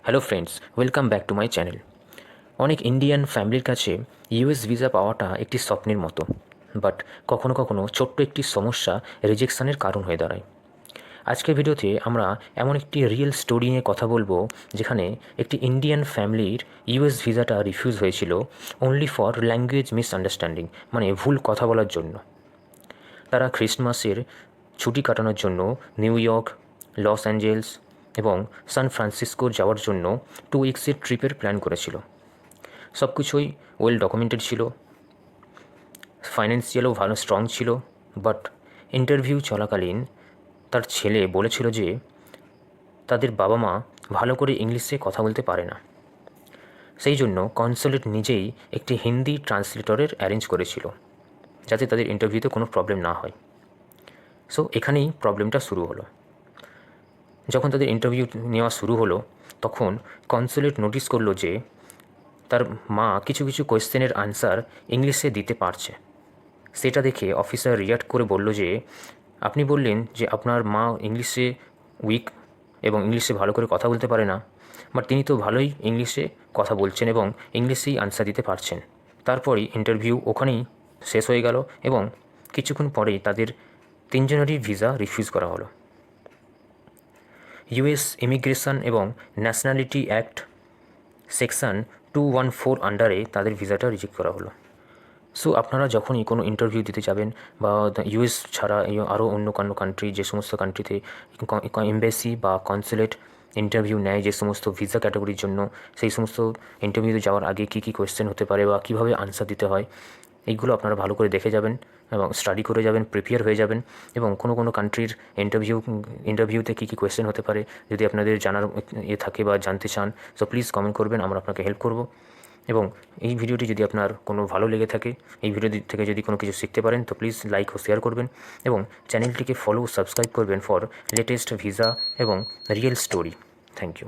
Hello friends, welcome back to my channel. অনেক Indian ফ্যামিলির কাছে ইউএস ভিসা পাওয়াটা একটি স্বপ্নের মতো, বাট কখনো কখনো ছোট্ট একটি সমস্যা রিজেকশনের কারণ হয়ে দাঁড়ায়। আজকের ভিডিওতে আমরা এমন একটি রিয়েল স্টোরি নিয়ে কথা বলবো যেখানে একটি ইন্ডিয়ান ফ্যামিলির ইউএস ভিসাটা রিফিউজ হয়েছিল অনলি ফর ল্যাঙ্গুয়েজ মিসআন্ডারস্ট্যান্ডিং, মানে ভুল কথা বলার জন্য। তারা ক্রিসমাসের ছুটি কাটানোর জন্য নিউ ইয়র্ক, লস অ্যাঞ্জেলস এবং সান ফ্রান্সিসকো যাওয়ার জন্য 2 উইকসের ট্রিপের প্ল্যান করেছিল। সব কিছুই ওয়েল ডকুমেন্টেড ছিল, ফাইন্যান্সিয়ালও ভালো স্ট্রং ছিল, বাট ইন্টারভিউ চলাকালীন তার ছেলে বলেছিল যে তাদের বাবা মা ভালো করে ইংলিশে কথা বলতে পারে না। সেই জন্য কনসুলেট নিজেই একটি হিন্দি ট্রান্সলেটরের অ্যারেঞ্জ করেছিল যাতে তাদের ইন্টারভিউতে কোনো প্রবলেম না হয়। সো এখানেই প্রবলেমটা শুরু হলো। যখন তাদের ইন্টারভিউ নেওয়া শুরু হলো তখন কনসুলেট নোটিস করলো যে তার মা কিছু কিছু কোয়েশ্চেনের আনসার ইংলিশে দিতে পারছে। সেটা দেখে অফিসার রিয়াক্ট করে বলল যে আপনি বললেন যে আপনার মা ইংলিশে উইক এবং ইংলিশে ভালো করে কথা বলতে পারে না, বাট তিনি তো ভালোই ইংলিশে কথা বলছেন এবং ইংলিশেই আনসার দিতে পারছেন। তারপরই ইন্টারভিউ ওখানেই শেষ হয়ে গেল এবং কিছুক্ষণ পরেই তাদের তিনজনেরই ভিসা রিফিউজ করা হলো। ইউএস ইমিগ্রেশন এবং ন্যাশনালিটি অ্যাক্ট সেকশন 214 আন্ডারে তাদের ভিসাটা রিজেক্ট করা হলো। সো আপনারা যখনই কোনো ইন্টারভিউ দিতে যাবেন বা ইউএস ছাড়া আরও অন্য কোনো কান্ট্রি, যে সমস্ত কান্ট্রিতে এমবেসি বা কনসুলেট ইন্টারভিউ নেয় যে সমস্ত ভিসা ক্যাটাগরির জন্য, সেই সমস্ত ইন্টারভিউতে যাওয়ার আগে কী কী কোয়েশ্চেন হতে পারে বা কীভাবে আনসার দিতে হয়, এইগুলো আপনারা ভালো করে দেখে যাবেন এবং স্টাডি করে যাবেন, প্রিপেয়ার হয়ে যাবেন। এবং কোনো কোনো কান্ট্রির ইন্টারভিউতে কী কী কোয়েশ্চেন হতে পারে যদি আপনাদের জানার থাকে বা জানতে চান, সো প্লিজ কমেন্ট করবেন, আমরা আপনাকে হেল্প করব। এবং এই ভিডিওটি যদি আপনার কোনো ভালো লেগে থাকে, এই ভিডিও থেকে যদি কোনো কিছু শিখতে পারেন, তো প্লিজ লাইক ও শেয়ার করবেন এবং চ্যানেলটিকে ফলো ও সাবস্ক্রাইব করবেন ফর লেটেস্ট ভিসা এবং রিয়েল স্টোরি। Thank you.